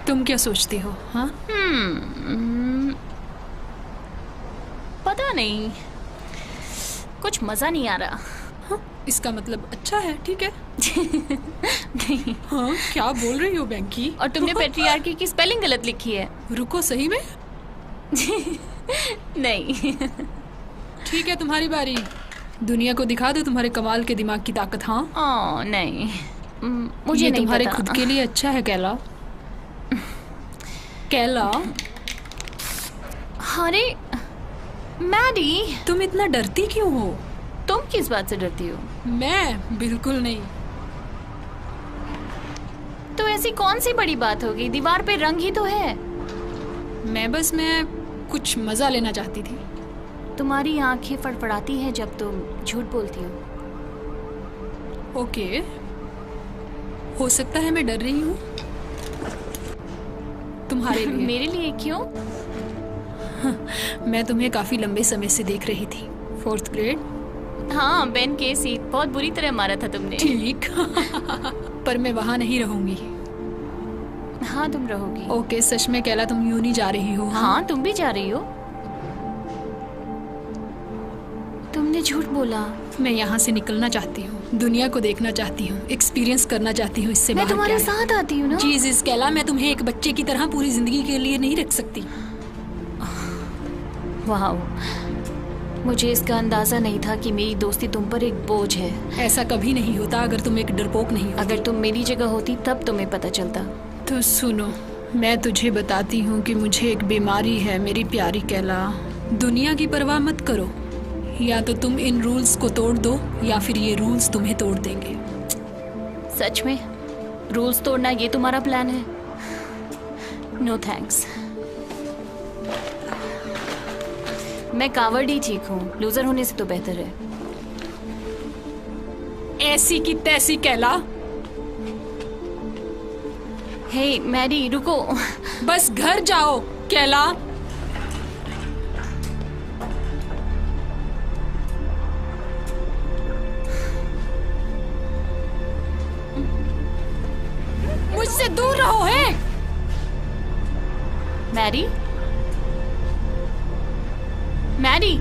तुम क्या सोचती हो? हाँ, पता नहीं, कुछ मजा नहीं आ रहा। हाँ, इसका मतलब अच्छा है, ठीक है। नहीं। हाँ, क्या बोल रही हो बैंकी? और तुमने पेट्रियार्की की स्पेलिंग गलत लिखी है। रुको, सही में? नहीं। ठीक है, तुम्हारी बारी। दुनिया को दिखा दो तुम्हारे कमाल के दिमाग की ताकत। हाँ, ओह नहीं, मुझे ये नहीं तुम्हारे पता। खुद के लिए अच्छा है कैला। कैला, अरे मैडी, तुम इतना डरती क्यों हो? तुम किस बात से डरती हो? मैं बिल्कुल नहीं। तो ऐसी कौन सी बड़ी बात होगी, दीवार पे रंग ही तो है। मैं कुछ मजा लेना चाहती थी। तुम्हारी आंखें फड़फड़ाती हैं जब तुम झूठ बोलती हो। ओके, हो सकता है मैं डर रही हूँ तुम्हारे लिए। मेरे लिए क्यों? मैं तुम्हें काफी लंबे समय से देख रही थी। 4th grade. हाँ, बेन केसी, बहुत बुरी तरह मारा था तुमने। ठीक। पर मैं वहां नहीं रहूंगी। हाँ, तुम रहोगी। ओके, सच में कैला तुम यूं नहीं जा रही हो? हाँ, तुम भी जा रही हो। तुमने झूठ बोला। मैं यहाँ से निकलना चाहती हूँ, दुनिया को देखना चाहती हूँ, एक्सपीरियंस करना चाहती हूँ। इससे मैं बाहर तुम्हारे क्या है? साथ आती हूँ ना। जीसस कैला, मैं तुम्हें एक बच्चे की तरह पूरी जिंदगी के लिए नहीं रख सकती। वाह, मुझे इसका अंदाजा नहीं था कि मेरी दोस्ती तुम पर एक बोझ है। ऐसा कभी नहीं होता अगर तुम एक डरपोक नहीं होती। अगर तुम मेरी जगह होती तब तुम्हें पता चलता। तो सुनो, मैं तुझे बताती हूँ कि मुझे एक बीमारी है मेरी प्यारी कैला। दुनिया की परवाह मत करो, या तो तुम इन रूल्स को तोड़ दो या फिर ये रूल्स तुम्हें तोड़ देंगे। सच में? रूल्स तोड़ना ये तुम्हारा प्लान है? No thanks. मैं कावर्ड ही ठीक हूँ, लूजर होने से तो बेहतर है। ऐसी की तैसी कैला। हे मैरी, रुको। बस घर जाओ कैला। मुझसे दूर रहो। है मैरी, मैरी।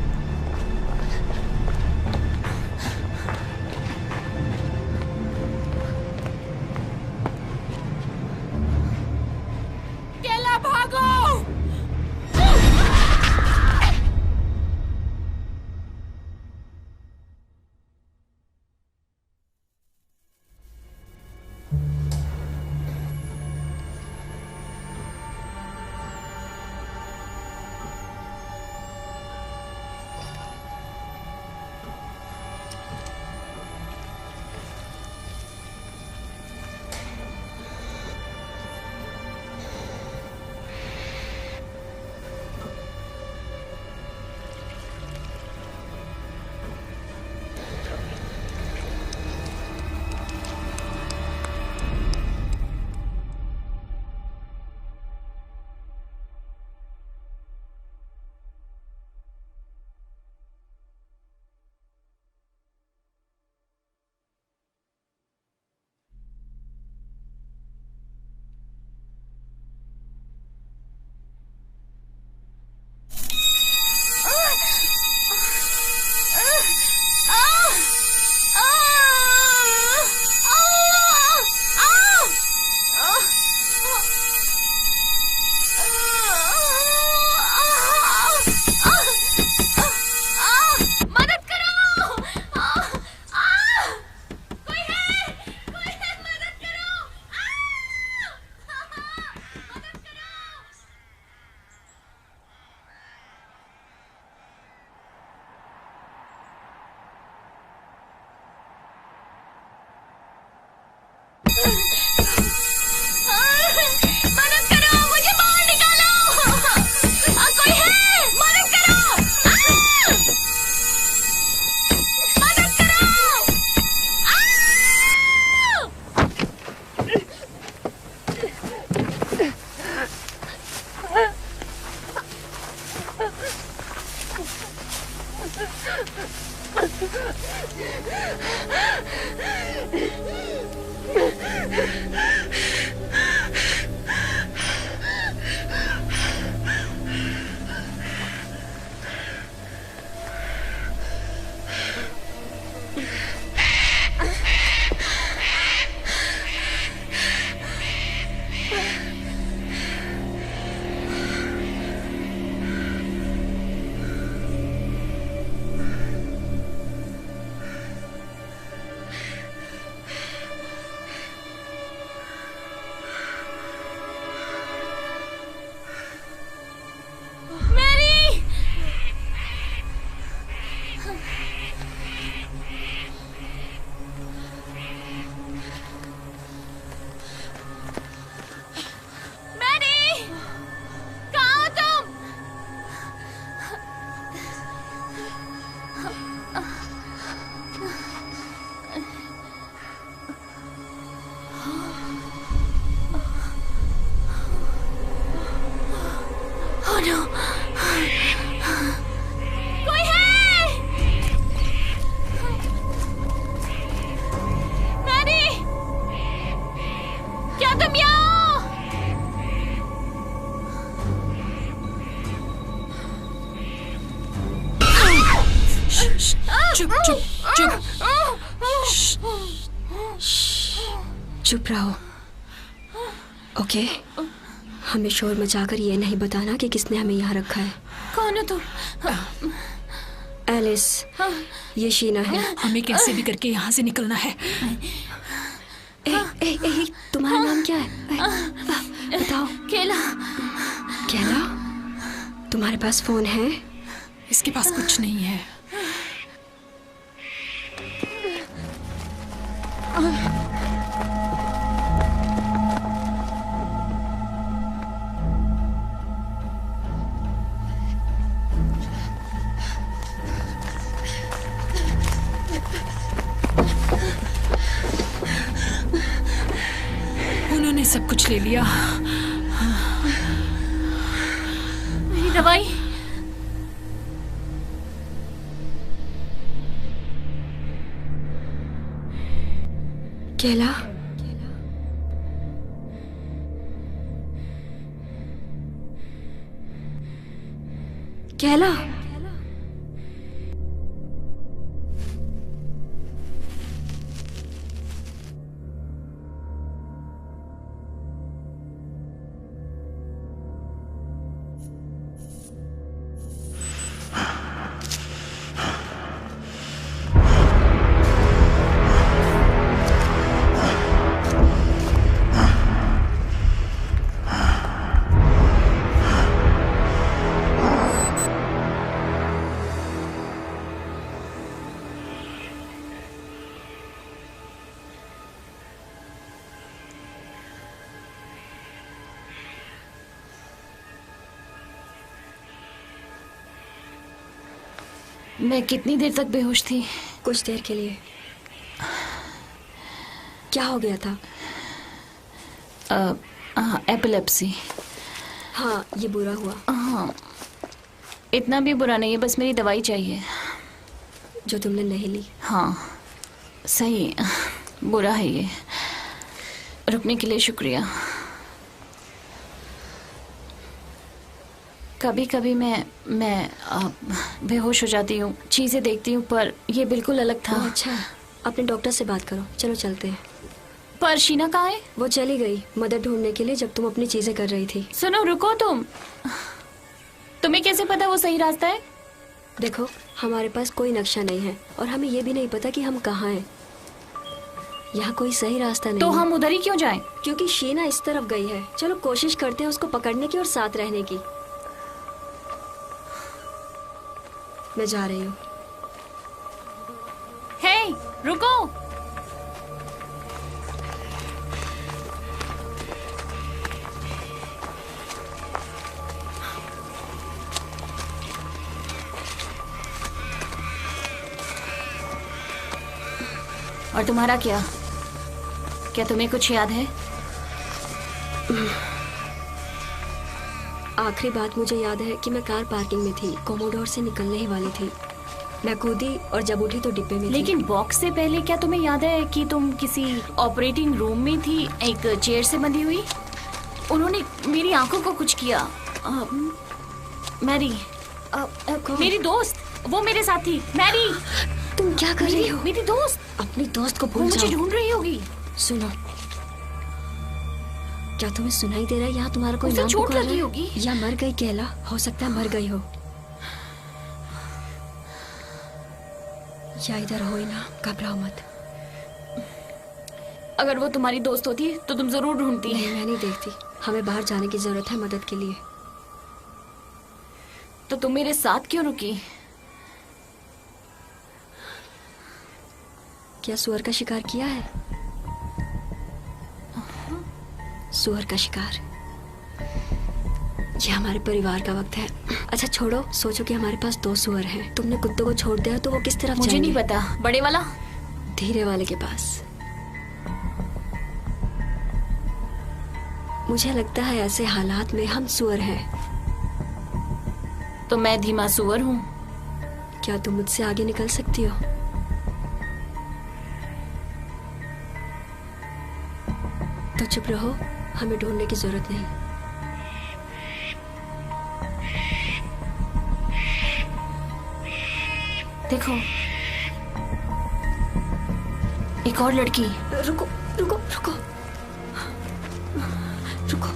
कैला, भागो। चुप चुप चुप। चुप रहो, ओके? हमें शोर मचाकर ये नहीं बताना कि किसने हमें यहाँ रखा है। कौन हो तुम? एलिस, ये शीना है। हमें कैसे भी करके यहाँ से निकलना है। तुम्हारा नाम क्या है? बताओ। केला। केला, तुम्हारे पास फोन है? इसके पास कुछ नहीं है। उन्होंने सब कुछ ले लिया। मेरी दवाई। केला, केला, मैं कितनी देर तक बेहोश थी? कुछ देर के लिए। क्या हो गया था? एपिलेप्सी। हाँ, ये बुरा हुआ। हाँ, इतना भी बुरा नहीं है, बस मेरी दवाई चाहिए। जो तुमने नहीं ली। हाँ, सही बुरा है ये। रुकने के लिए शुक्रिया। कभी कभी मैं बेहोश हो जाती हूँ, चीज़ें देखती हूँ, पर ये बिल्कुल अलग था। अच्छा, अपने डॉक्टर से बात करो। चलो चलते हैं। पर शीना कहाँ है? वो चली गई मदद ढूंढने के लिए जब तुम अपनी चीजें कर रही थी। सुनो, रुको तुम। तुम्हें कैसे पता वो सही रास्ता है? देखो, हमारे पास कोई नक्शा नहीं है और हमें ये भी नहीं पता कि हम कहाँ हैं। यहाँ कोई सही रास्ता नहीं तो है। हम उधर ही क्यों जाएं? क्योंकि शीना इस तरफ गई है। चलो कोशिश करते हैं उसको पकड़ने की और साथ रहने की। मैं जा रही हूँ। हे, रुको। और तुम्हारा क्या? क्या तुम्हें कुछ याद है? आखिरी बात मुझे याद है कि मैं कार पार्किंग में थी, कोमोडोर से निकलने ही वाली थी। मैं कूदी और जब उठी तो डिब्बे में लेकिन बॉक्स से पहले क्या तुम्हें याद है कि तुम किसी ऑपरेटिंग रूम में थी, एक चेयर से बंधी हुई? उन्होंने मेरी आंखों को कुछ किया। मैरी, मेरी दोस्त, वो मेरे साथ थी। मैरी, तुम क्या कर रही हो? मेरी दोस्त। अपनी दोस्त को वो भूल मुझे जाओ। ढूंढ रही होगी। सुनो, क्या तुम्हें सुनाई दे रहा है? यहाँ तुम्हारा कोई उसे नाम चोट पुकार लगी रहा है? होगी। या मर गई केला? हो सकता है मर गई हो। या इधर हो ही ना, घबराओ मत। अगर वो तुम्हारी दोस्त होती तो तुम जरूर ढूंढती। नहीं, मैं नहीं देखती। हमें बाहर जाने की जरूरत है मदद के लिए। तो तुम मेरे साथ क्यों रुकी? क्या सुअर का शिकार किया है? सुअर का शिकार, ये हमारे परिवार का वक्त है। अच्छा छोड़ो, सोचो कि हमारे पास 2 सुअर हैं। तुमने कुत्तों को छोड़ दिया तो वो किस तरफ मुझे जाएंगे? नहीं पता। बड़े वाला? धीरे वाले के पास। मुझे लगता है ऐसे हालात में हम सुअर हैं। तो मैं धीमा सुअर हूँ। क्या तुम मुझसे आगे निकल सकती हो? तो चुप रहो, हमें ढूंढने की जरूरत नहीं। देखो, एक और लड़की। रुको रुको रुको रुको।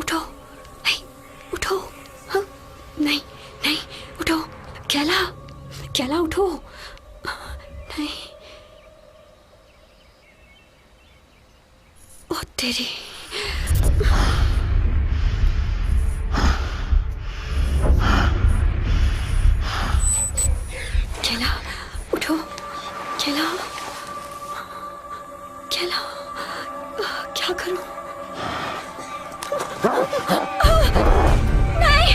उठो, उठो। हाँ, नहीं नहीं, उठो। कैला, कैला उठो। नहीं, ओ तेरी। कैला उठो, कैला, कैला, क्या करूं? नहीं।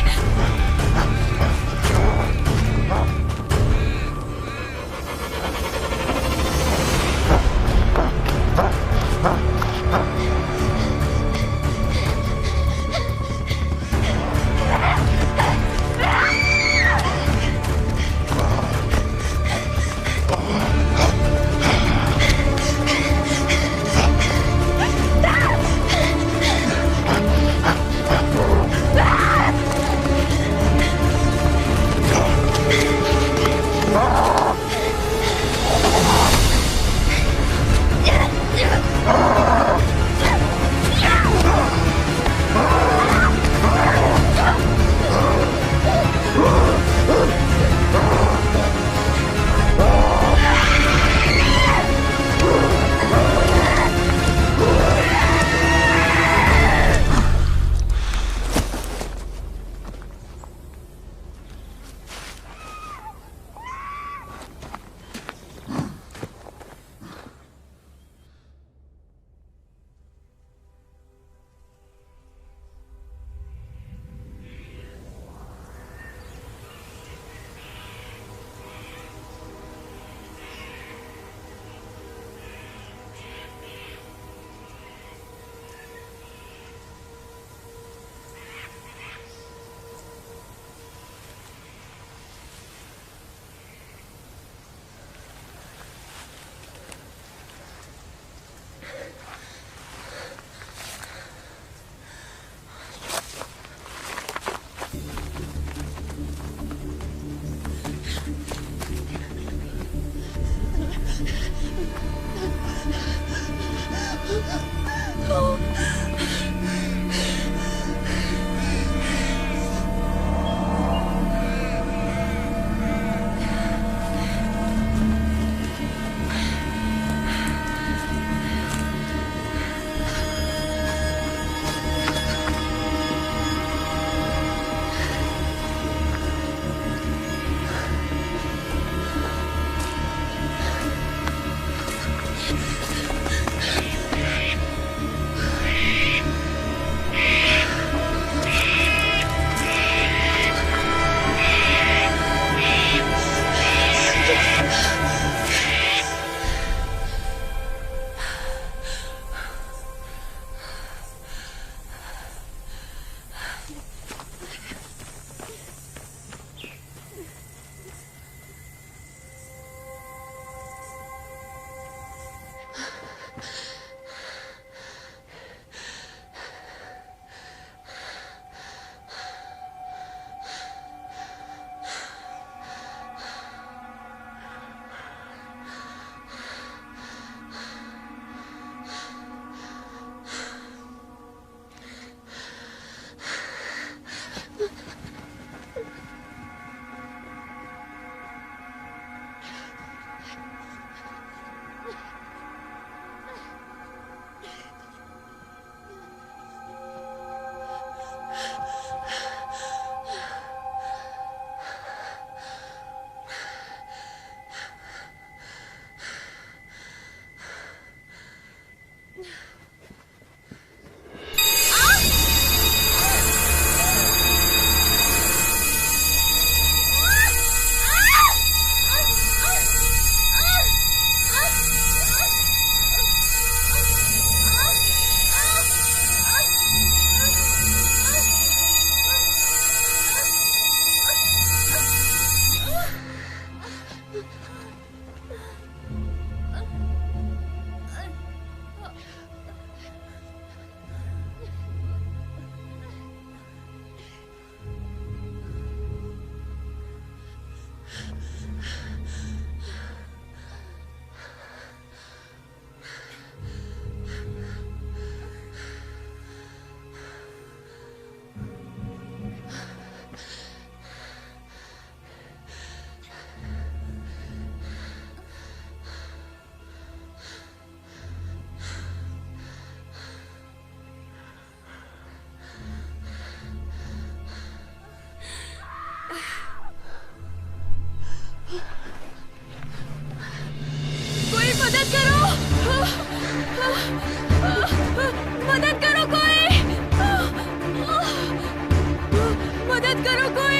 मदद करो कोई,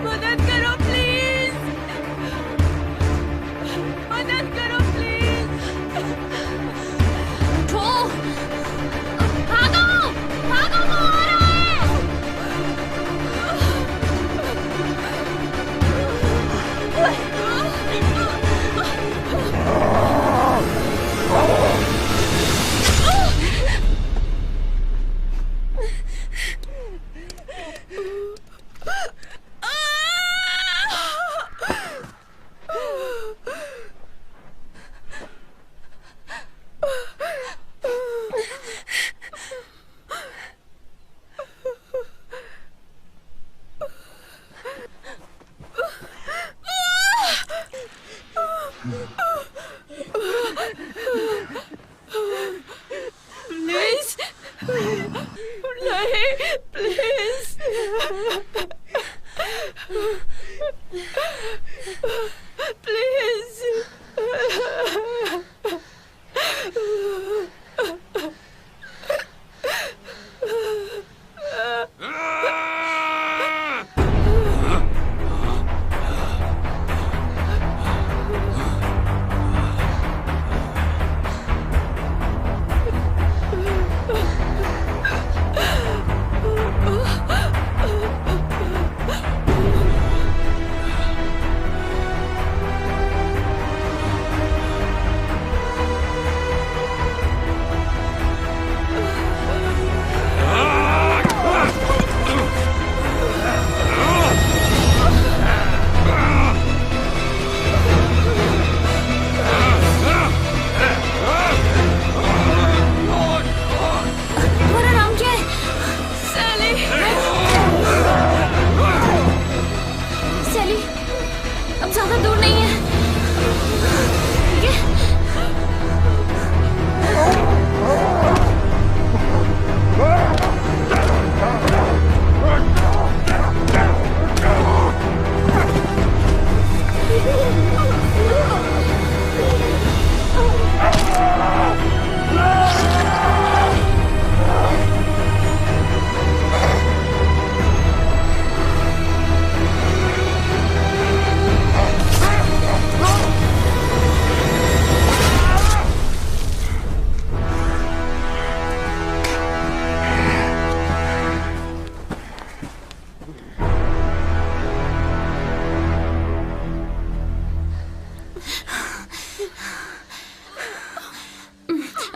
मदद करो प्लीज, मदद करो प्लीज। उठो, भागो, भागो, वो आ रहा है। प्लीज नहीं, प्लीज प्लीज।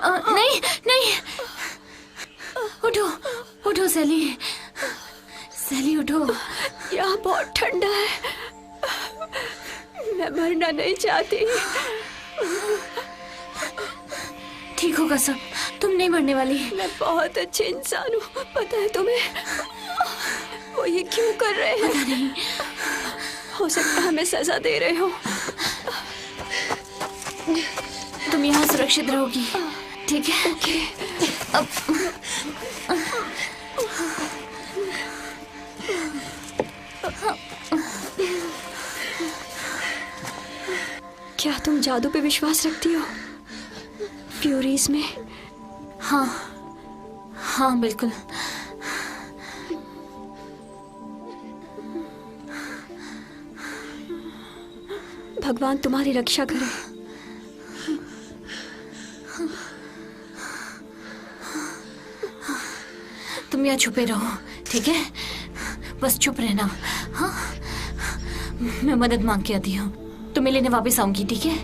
नहीं नहीं, उठो उठो सैली, सैली उठो। यहाँ बहुत ठंडा है, मैं मरना नहीं चाहती। ठीक होगा सब, तुम नहीं मरने वाली। मैं बहुत अच्छे इंसान हूँ, पता है तुम्हें? वो ये क्यों कर रहे हैं? पता नहीं, हो सकता है हमें सजा दे रहे हो। तुम यहाँ सुरक्षित रहोगी, ठीक है? ओके। अब क्या तुम जादू पे विश्वास रखती हो? फ्यूरीज में? हाँ हाँ बिल्कुल। भगवान तुम्हारी रक्षा करे। तुम यहाँ छुपे रहो, ठीक है? बस चुप रहना। हाँ, मैं मदद मांग के आती हूँ, तुम्हें लेने वापस आऊंगी, ठीक है?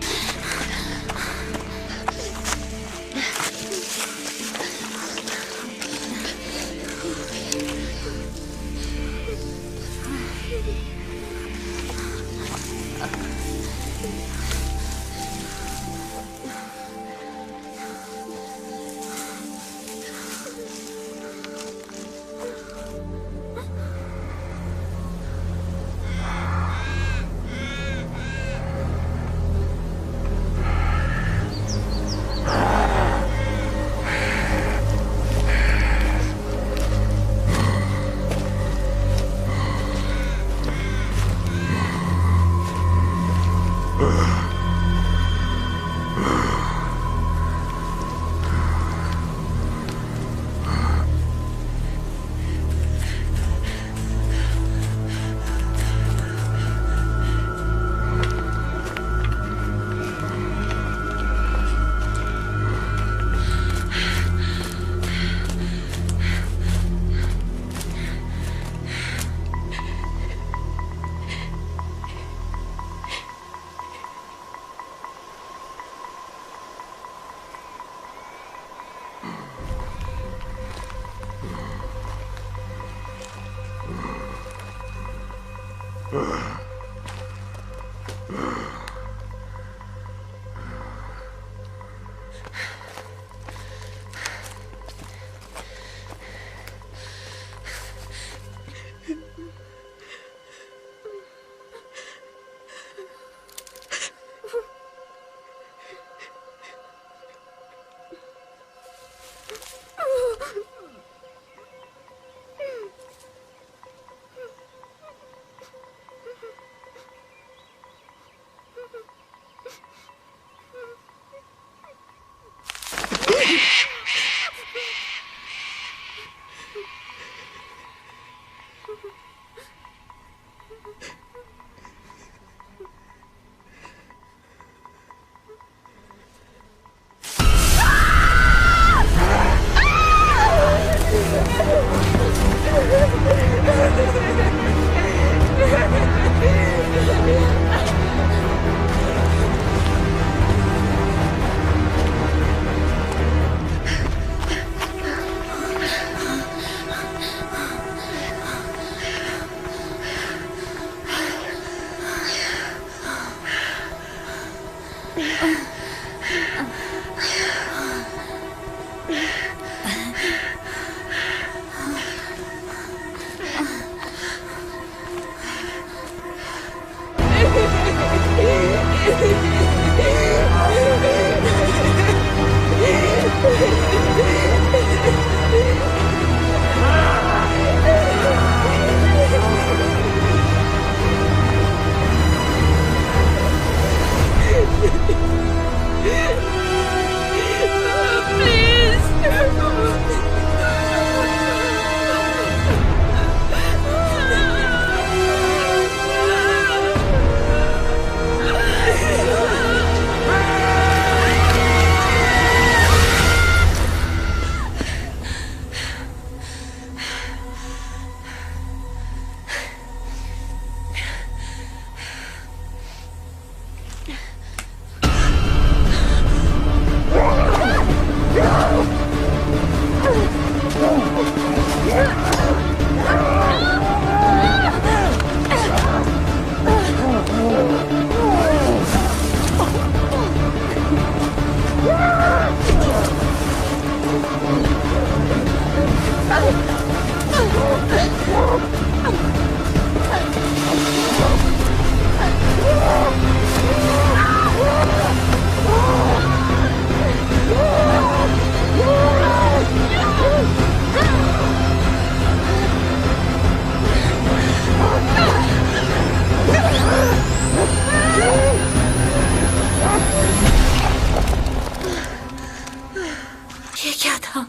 ये क्या था?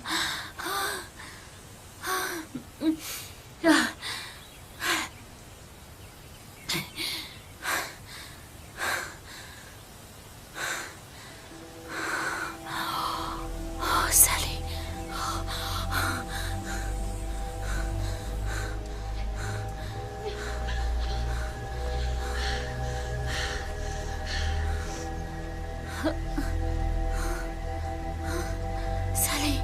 सैली, सैली,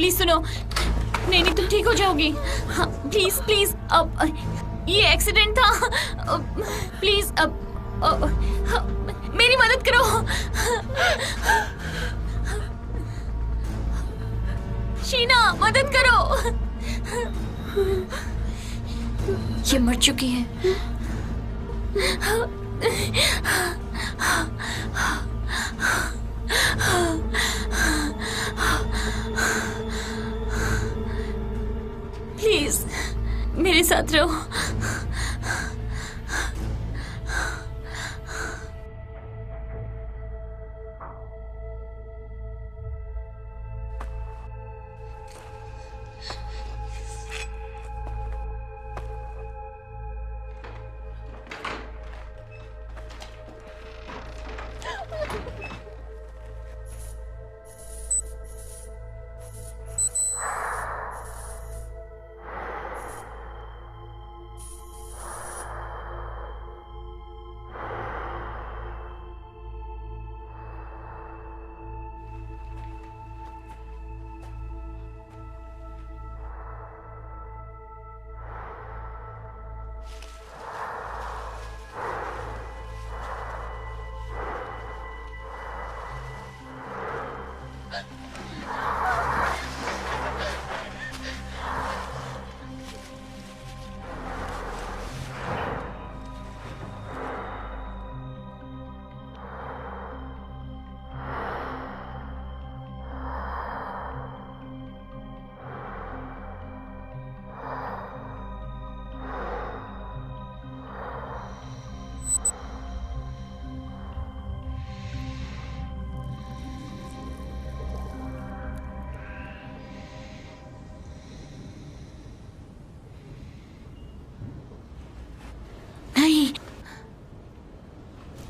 प्लीज सुनो। नहीं नहीं, तुम ठीक हो जाओगी। हाँ प्लीज प्लीज, अब ये एक्सीडेंट था। प्लीज अब मेरी मदद करो। शीना, मदद करो। ये मर चुकी है। प्लीज मेरे साथ रहो।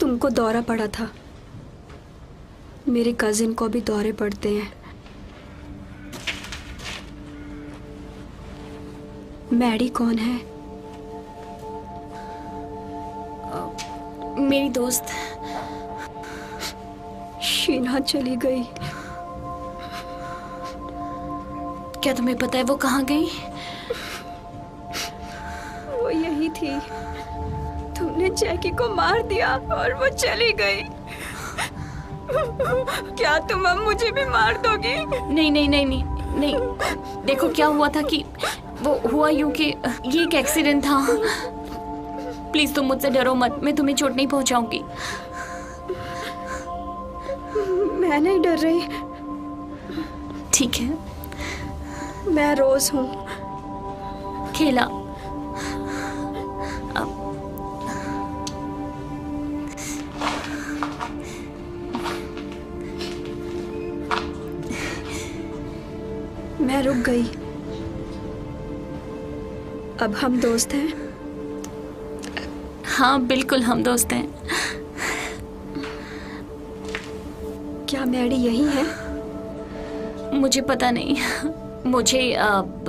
तुमको दौरा पड़ा था, मेरे कजिन को भी दौरे पड़ते हैं। मैडी कौन है? मेरी दोस्त। शीना चली गई। क्या तुम्हें पता है वो कहाँ गई? वो यही थी। तुमने जैकी को मार दिया और वो चली गई। क्या तुम अब मुझे भी मार दोगी? नहीं नहीं नहीं नहीं नहीं। देखो क्या हुआ था कि वो हुआ यूं कि ये एक एक्सीडेंट था। प्लीज तुम मुझसे डरो मत, मैं तुम्हें चोट नहीं पहुंचाऊंगी। मैं नहीं डर रही। ठीक है, मैं रोज हूँ। खेला। मैं रुक गई। अब हम दोस्त हैं? हाँ बिल्कुल, हम दोस्त हैं। क्या मैडी यही है? मुझे पता नहीं। मुझे अब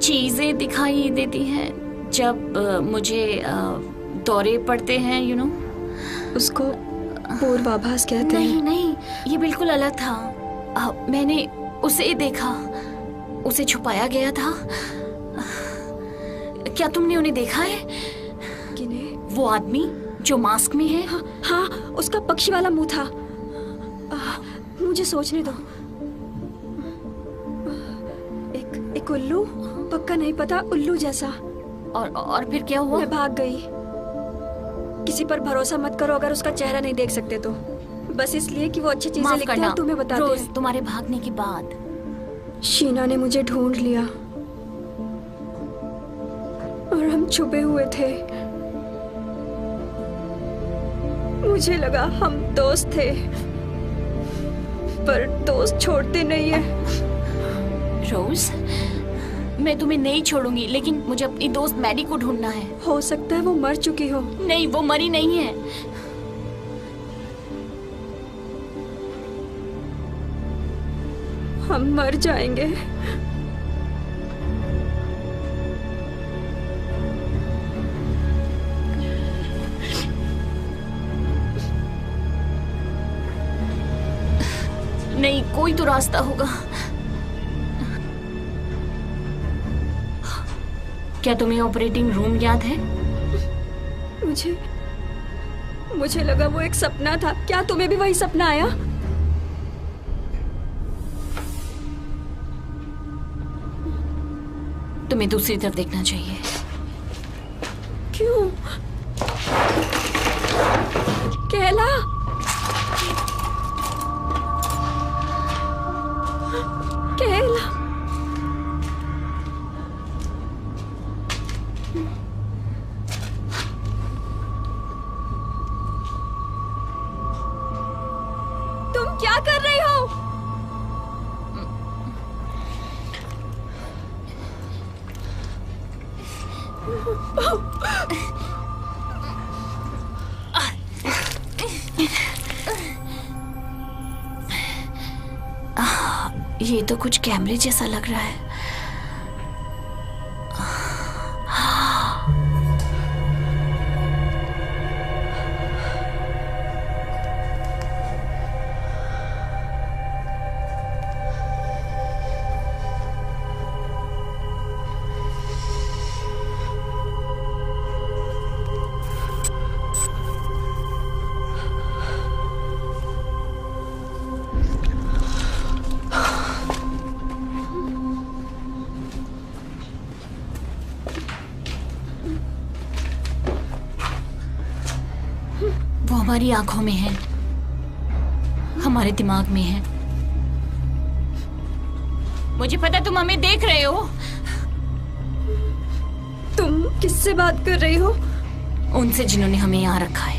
चीजें दिखाई देती हैं जब मुझे दौरे पड़ते हैं, यू नो। उसको पूर्वाभास कहते हैं। नहीं नहीं, ये बिल्कुल अलग था। मैंने उसे देखा, उसे छुपाया गया था। क्या तुमने उन्हें देखा है? किन्हें? वो आदमी जो मास्क में है। हाँ, उसका पक्षी वाला मुंह था। मुझे सोचने दो। एक उल्लू, पक्का नहीं पता, उल्लू जैसा। और फिर क्या हुआ? मैं भाग गई। किसी पर भरोसा मत करो अगर उसका चेहरा नहीं देख सकते तो। बस इसलिए कि वो अच्छी चीजें लिखते हैं और तुम्हें बताते रोज हैं। तुम्हारे भागने के बाद शीना ने मुझे ढूंढ लिया और हम छुपे हुए थे। मुझे लगा हम दोस्त थे, पर दोस्त छोड़ते नहीं है। रोज, मैं तुम्हें नहीं छोड़ूंगी, लेकिन मुझे अपनी दोस्त मैडी को ढूंढना है। हो सकता है वो मर चुकी हो। नहीं, वो मरी नहीं है। हम मर जाएंगे। नहीं, कोई तो रास्ता होगा। क्या तुम्हें ऑपरेटिंग रूम याद है? मुझे लगा वो एक सपना था। क्या तुम्हें भी वही सपना आया? तुम्हें दूसरी तरफ देखना चाहिए। क्यों? केला, केला। तुम क्या कर रही हो? ये तो कुछ कैमरे जैसा लग रहा है। वो हमारी आंखों में है, हमारे दिमाग में है। मुझे पता तुम हमें देख रहे हो। तुम किससे बात कर रही हो? उनसे जिन्होंने हमें यहाँ रखा है।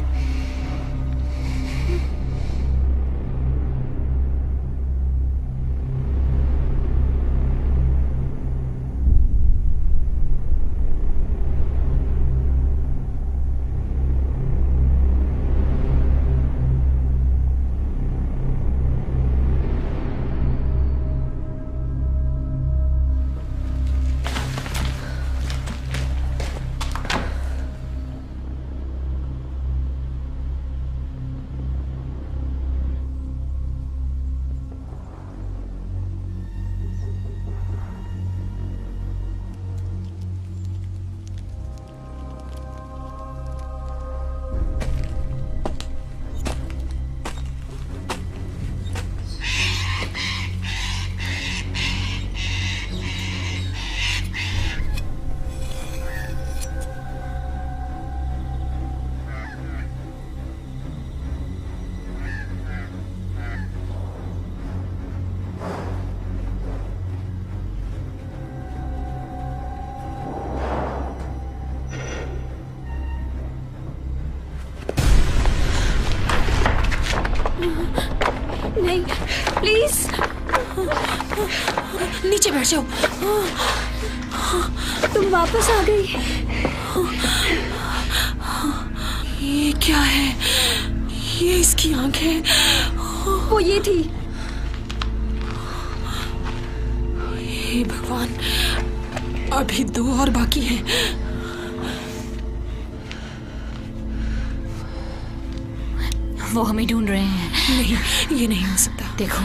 नहीं, प्लीज नीचे बैठ जाओ। तुम वापस आ गई। ये क्या है? ये इसकी आंखें। वो ये थी। हे भगवान, अभी 2 और बाकी हैं। वो हमें ढूंढ रहे हैं। नहीं, ये नहीं हो सकता। देखो,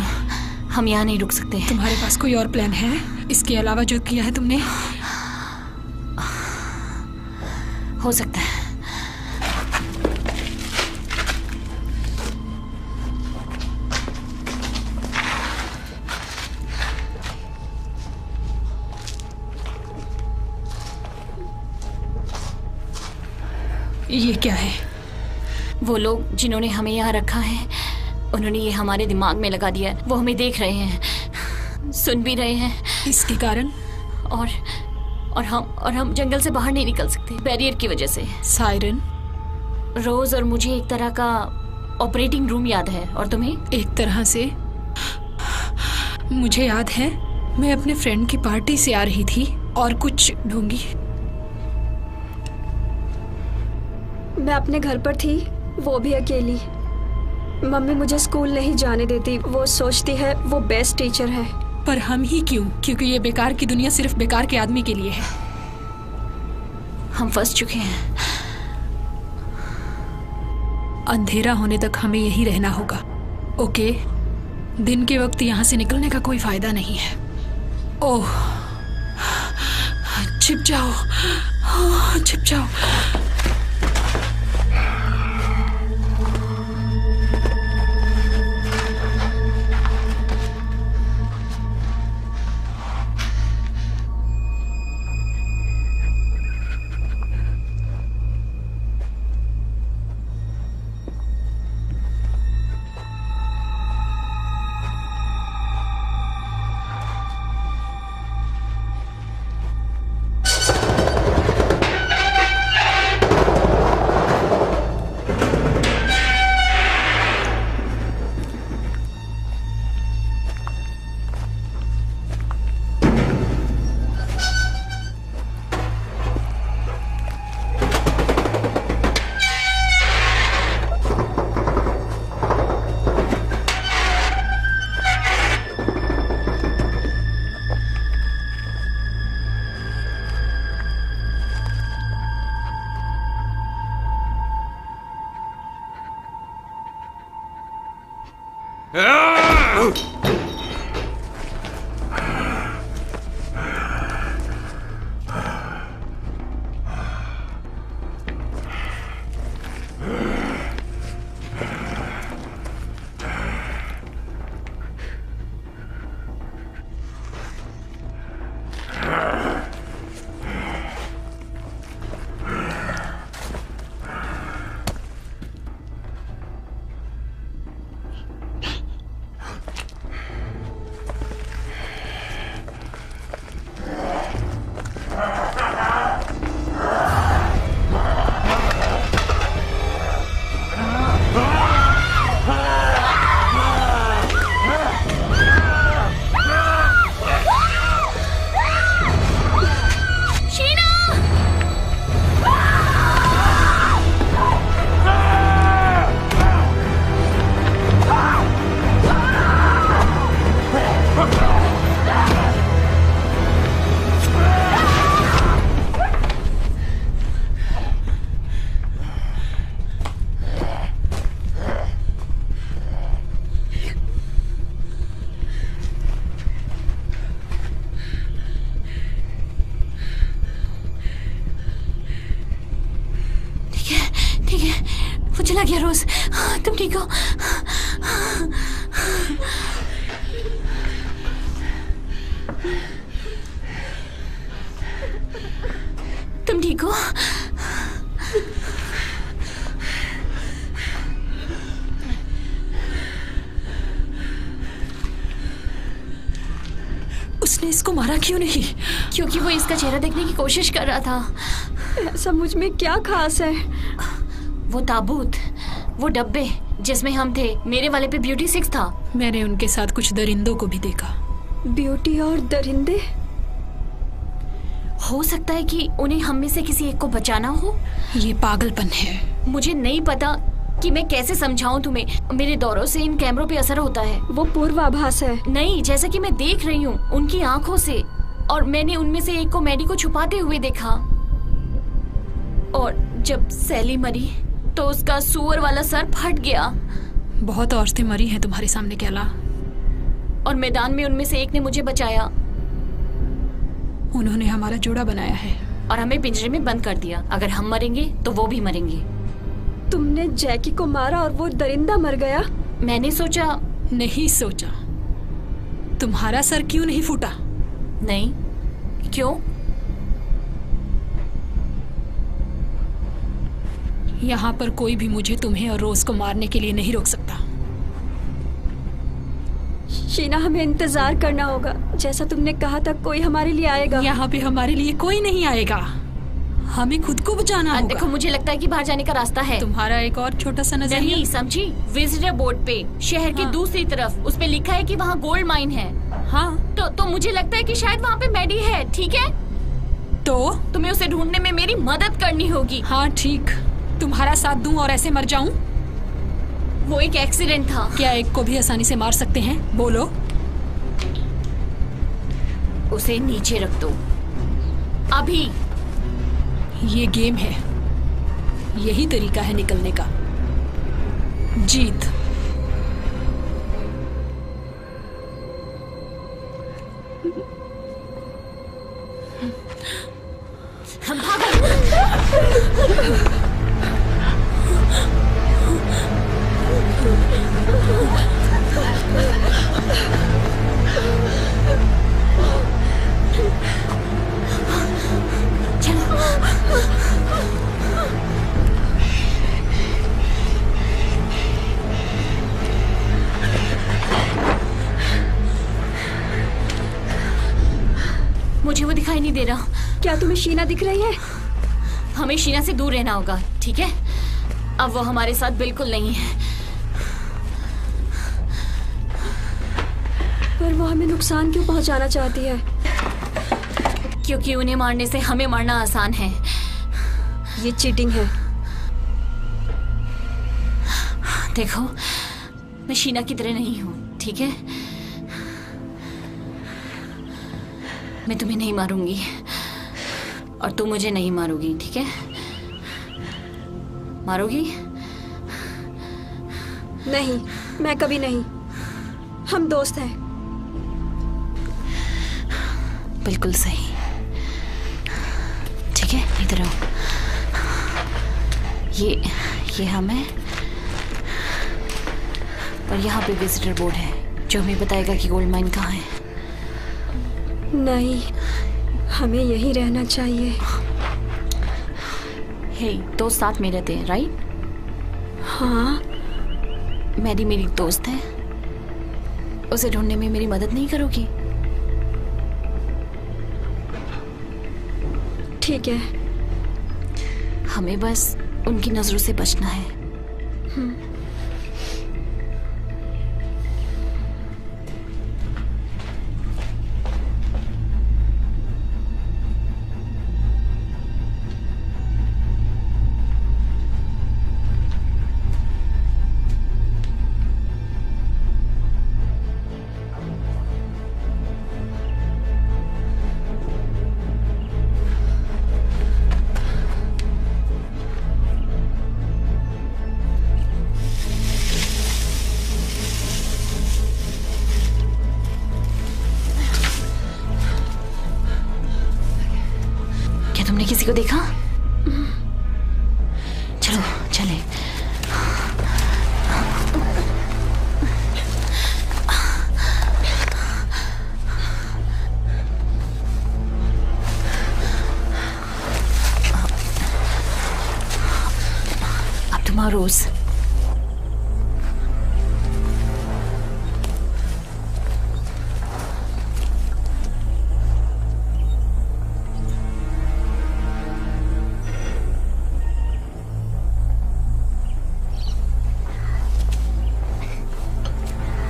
हम यहाँ नहीं रुक सकते हैं। तुम्हारे पास कोई और प्लान है इसके अलावा जो किया है तुमने? हो सकता है। ये क्या है? वो लोग जिन्होंने हमें यहाँ रखा है, उन्होंने ये हमारे दिमाग में लगा दिया है। वो हमें देख रहे हैं, सुन भी रहे हैं। इसके कारण? और हम जंगल से बाहर नहीं निकल सकते, बैरियर की वजह से। सायरन, रोज और मुझे एक तरह का ऑपरेटिंग रूम याद है, और तुम्हें? एक तरह से मुझे याद है, मैं अपने फ्रेंड की पार्टी से आ रही थी और कुछ ढूंढी। मैं अपने घर पर थी, वो भी अकेली। मम्मी मुझे स्कूल नहीं जाने देती। वो सोचती है वो बेस्ट टीचर है। पर हम ही क्यों? क्योंकि ये बेकार की दुनिया सिर्फ बेकार के आदमी के लिए है। हम फंस चुके हैं। अंधेरा होने तक हमें यहीं रहना होगा। ओके, दिन के वक्त यहाँ से निकलने का कोई फायदा नहीं है। ओह, छिप जाओ, छिप जाओ। चला गया रोज, तुम ठीक हो? तुम ठीक हो? उसने इसको मारा क्यों नहीं? क्योंकि वो इसका चेहरा देखने की कोशिश कर रहा था। ऐसा मुझ में क्या खास है? वो ताबूत, वो डब्बे जिसमें हम थे, मेरे वाले पे ब्यूटी 6 था। मैंने उनके साथ कुछ दरिंदों को भी देखा। ब्यूटी और दरिंदे? हो सकता है कि उन्हें हम में से किसी एक को बचाना हो। ये पागलपन है। मुझे नहीं पता कि मैं कैसे समझाऊं तुम्हें। मेरे दौरों से इन कैमरों पे असर होता है। वो पूर्वाभास है। नहीं, जैसा कि मैं देख रही हूँ उनकी आंखों से, और मैंने उनमें से एक को मैडी को छुपाते हुए देखा। और जब सैली मरी तो उसका सुअर वाला सर फट गया। बहुत औरतें मरी हैं तुम्हारे सामने कैला, और मैदान में उनमें से एक ने मुझे बचाया। उन्होंने हमारा जोड़ा बनाया है और हमें पिंजरे में बंद कर दिया। अगर हम मरेंगे तो वो भी मरेंगे। तुमने जैकी को मारा और वो दरिंदा मर गया? मैंने सोचा। नहीं सोचा। तुम्हारा सर क्यों नहीं फूटा? नहीं। क्यों? यहाँ पर कोई भी मुझे, तुम्हें और रोज को मारने के लिए नहीं रोक सकता। शीना, हमें इंतजार करना होगा। जैसा तुमने कहा था, कोई हमारे लिए आएगा। यहाँ पे हमारे लिए कोई नहीं आएगा। हमें खुद को बचाना होगा। देखो, मुझे लगता है कि बाहर जाने का रास्ता है। तुम्हारा एक और छोटा सा नजरिया। नहीं समझी? विजिटर बोर्ड पे शहर की दूसरी तरफ उस पे लिखा है कि वहाँ गोल्ड माइन है। हाँ, तो मुझे लगता है कि शायद वहाँ पे मैडी है। ठीक है, तो तुम्हें उसे ढूंढने में मेरी मदद करनी होगी। हाँ ठीक, तुम्हारा साथ दूं और ऐसे मर जाऊं? वो एक एक्सीडेंट था। क्या एक को भी आसानी से मार सकते हैं? बोलो। उसे नीचे रख दो अभी। ये गेम है, यही तरीका है निकलने का। जीत। दिखाई नहीं दे रहा। क्या तुम्हें शीना दिख रही है? हमें शीना से दूर रहना होगा, ठीक है? अब वो हमारे साथ बिल्कुल नहीं है। पर वो हमें नुकसान क्यों पहुंचाना चाहती है? क्योंकि उन्हें मारने से हमें मारना आसान है। ये चीटिंग है। देखो, मैं शीना की तरह नहीं हूं, ठीक है? मैं तुम्हें नहीं मारूंगी और तुम मुझे नहीं मारोगी, ठीक है? मारोगी? नहीं, मैं कभी नहीं। हम दोस्त हैं। बिल्कुल सही। ठीक है, इधर आओ। ये हम हैं और यहाँ पे विजिटर बोर्ड है जो हमें बताएगा कि गोल्ड माइन कहाँ है। नहीं, हमें यहीं रहना चाहिए। हे, दोस्त साथ में रहते हैं, राइट? हाँ। मैरी मेरी दोस्त है। उसे ढूंढने में मेरी मदद नहीं करोगी? ठीक है। हमें बस उनकी नजरों से बचना है। तुमने किसी को देखा? चलो चले। अब तुम्हारा रोज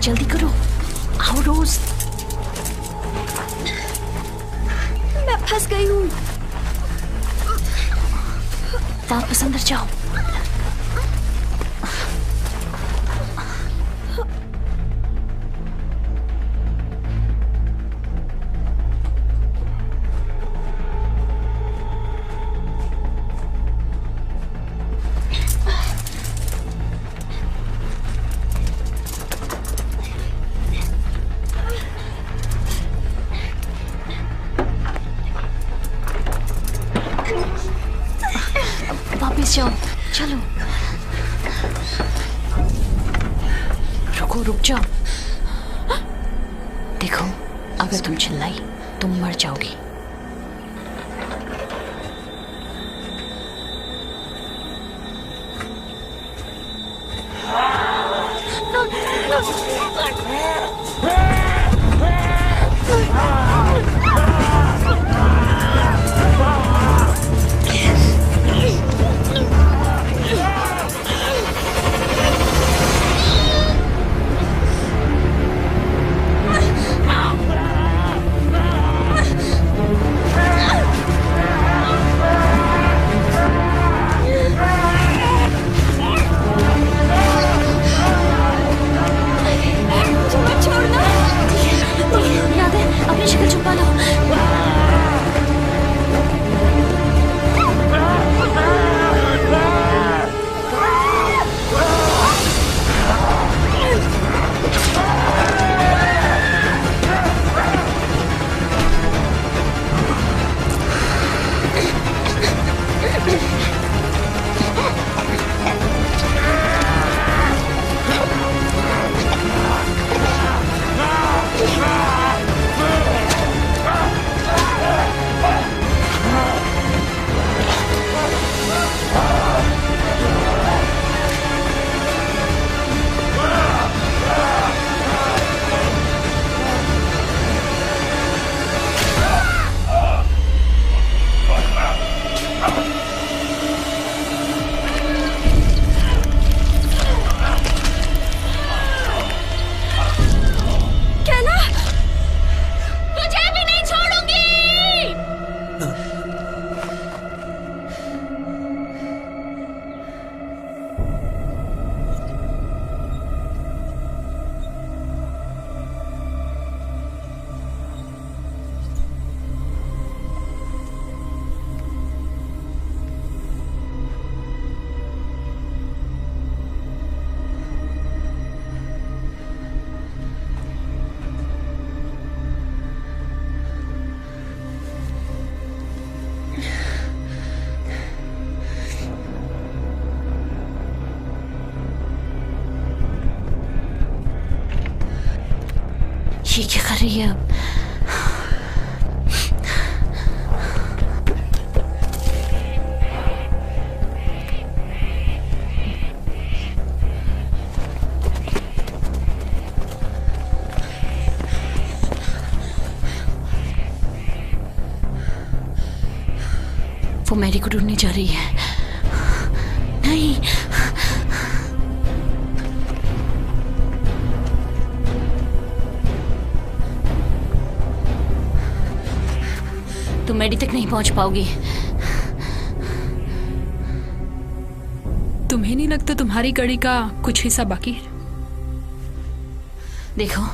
जल्दी करो, आओ रोज। मैं फंस गई हूँ। वापस अंदर जाओ। वापस जाओ, चलो। रुको, रुक जाओ। देखो, अगर तुम चिल्लाई तुम मर जाओगी। मुझे बचाओ। ये क्या कर रही है अब? वो मैरी को ढूंढने जा रही है। नहीं, तुम मैरी तक नहीं पहुंच पाओगी। तुम्हें नहीं लगता तुम्हारी कड़ी का कुछ हिस्सा बाकी है? देखो,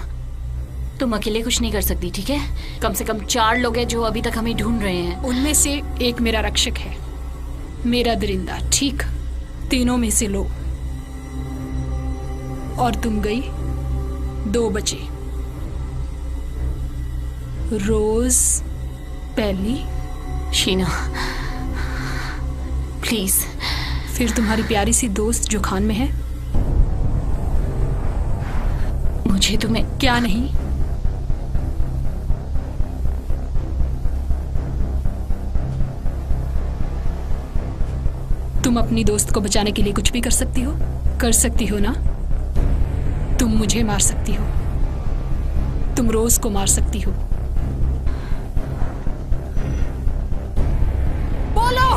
तुम अकेले कुछ नहीं कर सकती, ठीक है? कम से कम 4 लोग हैं जो अभी तक हमें ढूंढ रहे हैं। उनमें से एक मेरा रक्षक है, मेरा दरिंदा, ठीक? तीनों में से लो। और तुम गई, 2 बचे। रोज, पहली, शीना, प्लीज। फिर तुम्हारी प्यारी सी दोस्त जो खान में है। मुझे तुम्हें क्या नहीं? तुम अपनी दोस्त को बचाने के लिए कुछ भी कर सकती हो? कर सकती हो ना? तुम मुझे मार सकती हो, तुम रोज को मार सकती हो। बोलो।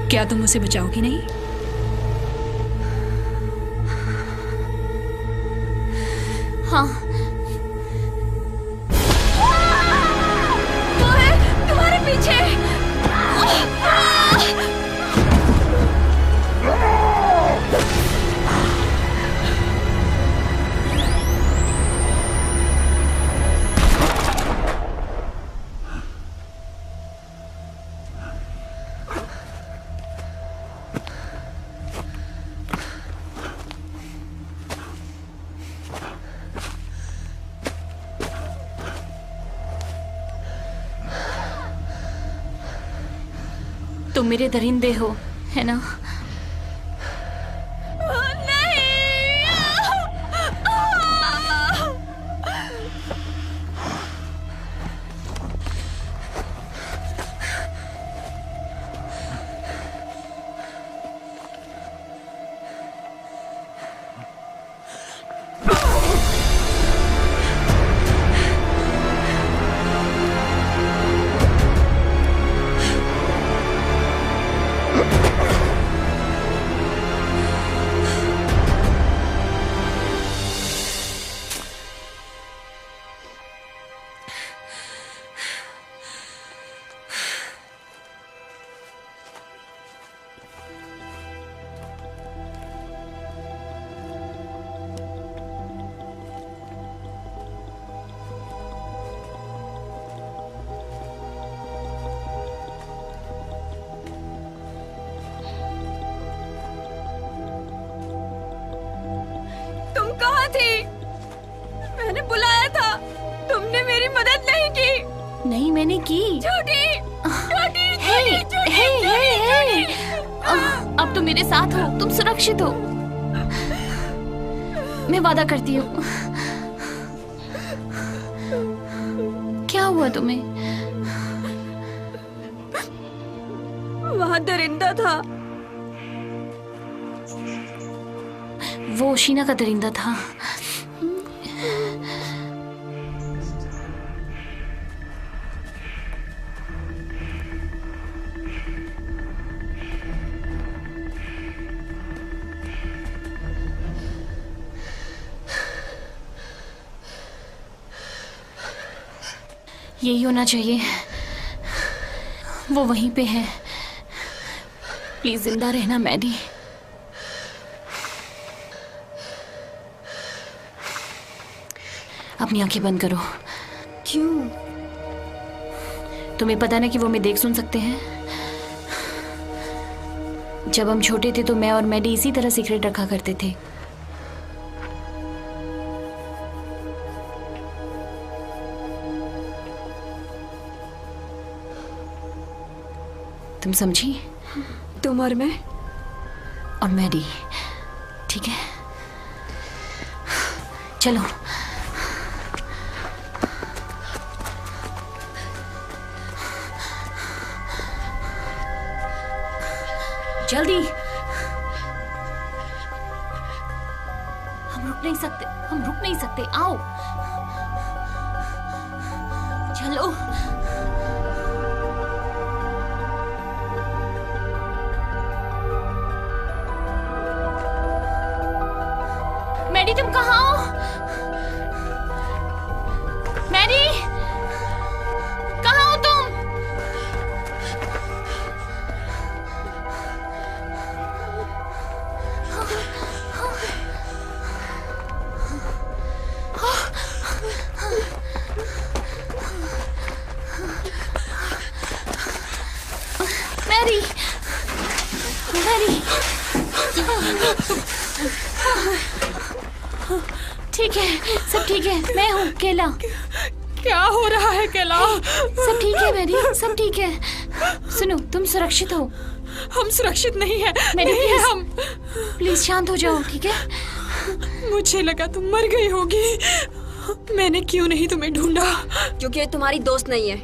क्या तुम उसे बचाओगी नहीं? हाँ। वो है तुम्हारे पीछे। तुम मेरे दरिंदे हो, है ना? मैंने बुलाया था, तुमने मेरी मदद नहीं की। नहीं, मैंने की। झूठी, झूठी, हे, झूठी, हे, हे, हे। झूठी। अब तुम मेरे साथ हो, तुम सुरक्षित हो। मैं वादा करती हूँ। क्या हुआ तुम्हें? वहाँ दरिंदा था। वो शीना का दरिंदा था। यही होना चाहिए। वो वहीं पे है। प्लीज जिंदा रहना मैडी। अपनी आंखें बंद करो। क्यों? तुम्हें पता ना कि वो हमें देख सुन सकते हैं। जब हम छोटे थे तो मैं और मैडी इसी तरह सीक्रेट रखा करते थे। तुम समझी? तुम और मैं और मैडी, ठीक है? चलो। जल्दी, हम रुक नहीं सकते, हम रुक नहीं सकते, आओ चलो। मैडी तुम कहाँ हो? मैडी कहाँ हो तुम? मैरी, मैरी, ठीक है, सब ठीक है, मैं हूँ केला। क्या हो रहा है केला? सब ठीक है मैरी, सब ठीक है। सुनो, तुम सुरक्षित हो। हम सुरक्षित नहीं है, मैरी नहीं है प्लीज, हम। प्लीज शांत हो जाओ, ठीक है? मुझे लगा तुम मर गई होगी। मैंने क्यों नहीं तुम्हें ढूंढा? क्योंकि तुम्हारी दोस्त नहीं है।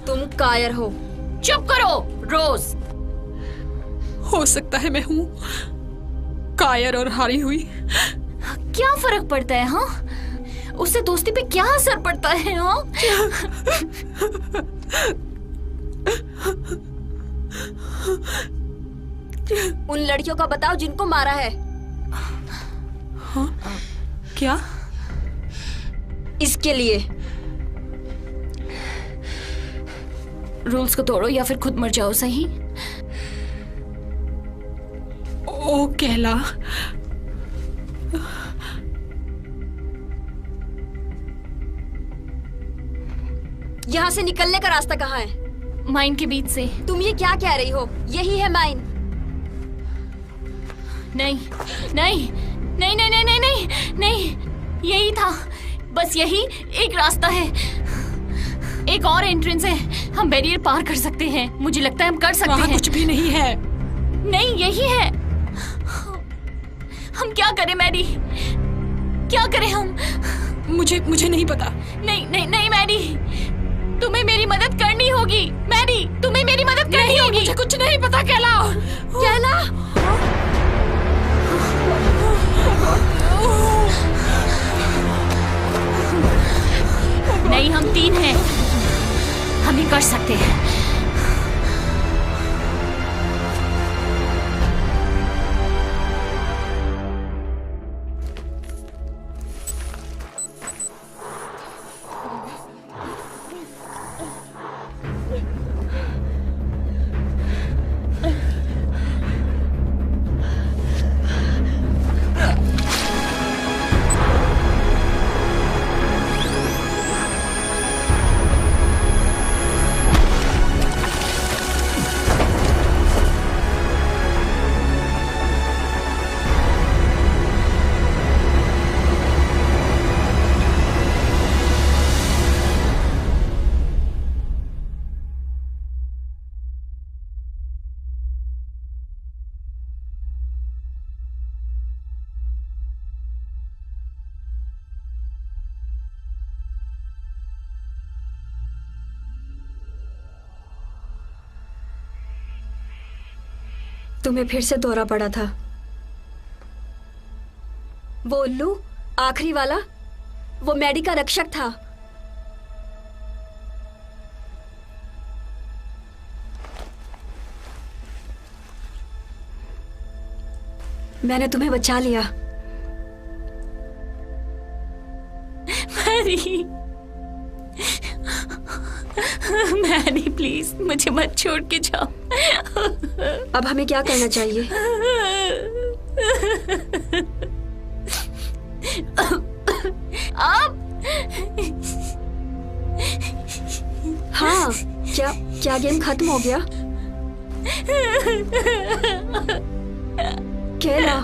तुम कायर हो। चुप करो रोज। हो सकता है मैं हूँ कायर और हारी हुई। क्या फर्क पड़ता है? हाँ, उससे दोस्ती पे क्या असर पड़ता है? हाँ, उन लड़कियों का बताओ जिनको मारा है। हाँ? क्या? इसके लिए रूल्स को तोड़ो या फिर खुद मर जाओ, सही? ओ केला, यहाँ से निकलने का रास्ता कहाँ है? माइन के बीच से। तुम ये क्या कह रही हो? यही है माइन। नहीं नहीं नहीं नहीं नहीं नहीं नहीं नहीं, यही था, बस यही एक रास्ता है। एक और एंट्रेंस है, हम बैरियर पार कर सकते हैं। मुझे लगता है हम कर सकते वहाँ हैं। कुछ भी नहीं है। नहीं, यही है। हम क्या करें मैडी, क्या करें हम? मुझे नहीं पता। नहीं नहीं नहीं मैडी, तुम्हें मेरी मदद करनी होगी। मैडी, तुम्हें मेरी मदद करनी होगी। मुझे कुछ नहीं पता केला। केला, नहीं, हम 3 हैं, हम ही कर सकते हैं। तुम्हें फिर से दौरा पड़ा था। वो उल्लू, आखिरी वाला, वो मैडी का रक्षक था। मैंने तुम्हें बचा लिया। मैरी, मैरी प्लीज मुझे मत छोड़ के जाओ। अब हमें क्या करना चाहिए? अब हाँ, क्या क्या गेम खत्म हो गया? केला,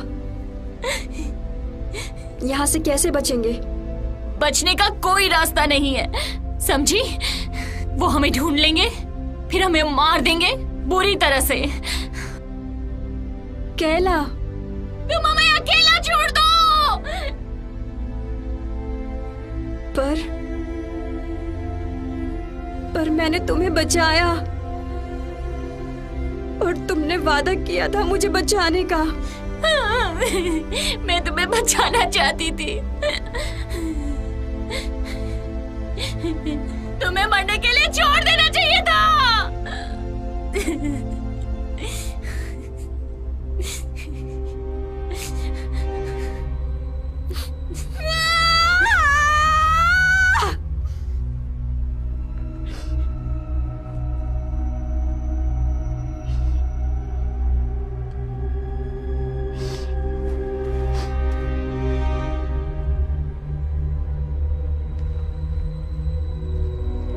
यहाँ से कैसे बचेंगे? बचने का कोई रास्ता नहीं है, समझी? वो हमें ढूंढ लेंगे, फिर हमें मार देंगे बुरी तरह से। केला, तुम हमें अकेला छोड़ दो। पर मैंने तुम्हें बचाया और तुमने वादा किया था मुझे बचाने का। मैं तुम्हें बचाना चाहती थी। तुम्हें मरने के लिए छोड़ देना चाहिए था।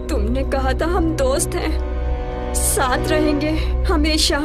तुमने कहा था हम दोस्त हैं, साथ रहेंगे हमेशा।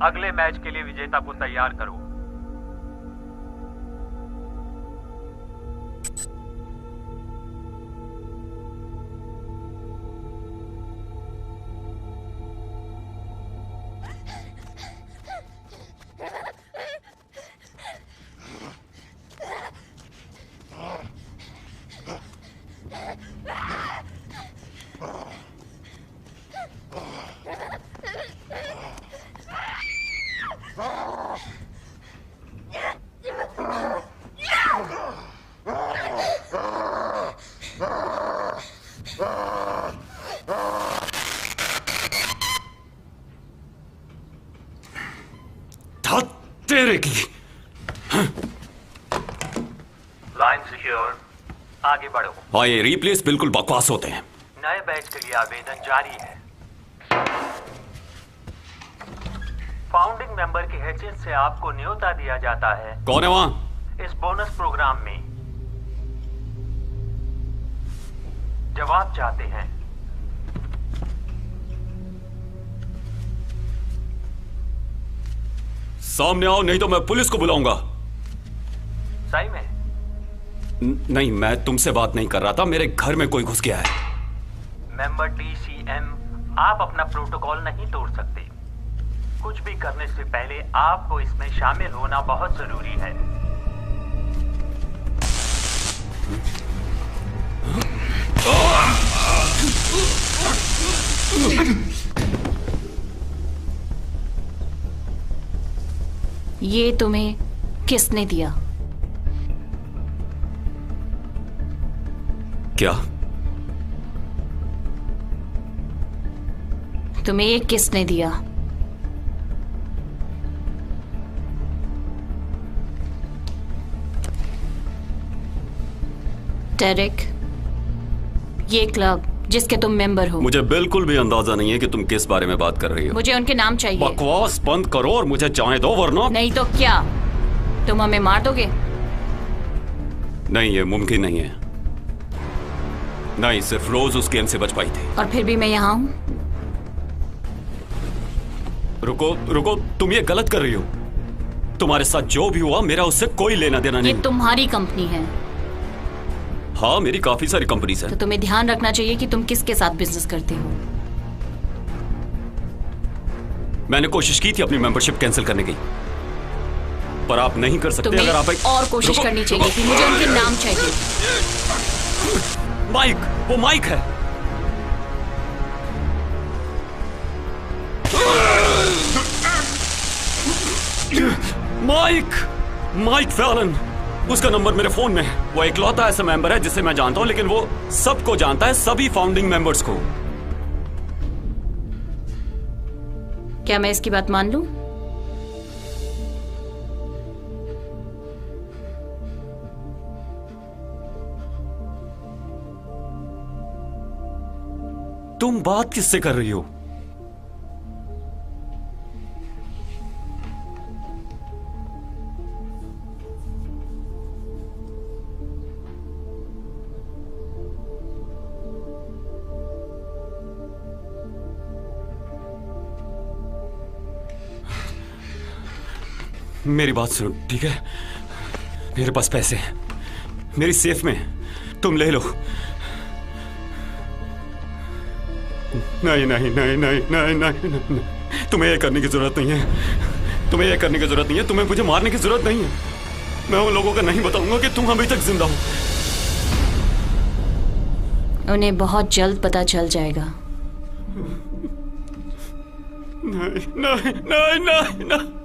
अगले मैच के लिए विजेता को तैयार करो। तेरे की लाइन सिक्योर, आगे बढ़ो। हाँ, ये रिप्लेस बिल्कुल बकवास होते हैं। नए बैच के लिए आवेदन जारी है। फाउंडिंग मेंबर की हैसियत से आपको न्योता दिया जाता है। कौन है वहां? इस बोनस प्रोग्राम में जवाब चाहते हैं। सामने आओ, नहीं तो मैं पुलिस को बुलाऊंगा। सही में? नहीं, मैं तुमसे बात नहीं कर रहा था, मेरे घर में कोई घुस गया है। मेंबर DCM, आप अपना प्रोटोकॉल नहीं तोड़ सकते। कुछ भी करने से पहले आपको इसमें शामिल होना बहुत जरूरी है। ये तुम्हें किसने दिया? क्या? तुम्हें ये किसने दिया? डेरेक, ये क्लब जिसके तुम मेंबर हो। मुझे बिल्कुल भी अंदाजा नहीं है कि तुम किस बारे में बात कर रही हो। मुझे उनके नाम चाहिए। बकवास बंद करो और मुझे जाने दो, वरना नहीं तो क्या, तुम हमें मार दोगे? नहीं, ये मुमकिन नहीं है। नहीं, सिर्फ रोज उस गेम से बच पाई थी। और फिर भी मैं यहाँ हूँ। रुको रुको, तुम ये गलत कर रही हो। तुम्हारे साथ जो भी हुआ मेरा उससे कोई लेना देना नहीं। ये तुम्हारी कंपनी है। हाँ, मेरी काफी सारी कंपनीज हैं। तो तुम्हें ध्यान रखना चाहिए कि तुम किसके साथ बिजनेस करते हो। मैंने कोशिश की थी अपनी मेंबरशिप कैंसिल करने की, पर आप नहीं कर सकते। तुम्हें अगर आप और कोशिश करनी चाहिए थी। मुझे उनके नाम चाहिए। माइक, वो माइक है। माइक फैलन, उसका नंबर मेरे फोन में है। वो इकलौता ऐसा मेंबर है जिसे मैं जानता हूं, लेकिन वो सबको जानता है, सभी फाउंडिंग मेंबर्स को। क्या मैं इसकी बात मान लूं? तुम बात किससे कर रही हो? मेरी बात सुनो, ठीक है? मेरे पास पैसे हैं, मेरी सेफ में, तुम ले लो। नहीं नहीं नहीं नहीं नहीं नहीं नहीं, तुम्हें ये करने की जरूरत नहीं है। तुम्हें ये करने की जरूरत नहीं है। तुम्हें मुझे मारने की जरूरत नहीं है। मैं उन लोगों को नहीं बताऊंगा कि तुम अभी तक जिंदा हो। उन्हें बहुत जल्द पता चल जाएगा। नहीं नहीं नहीं नहीं नहीं।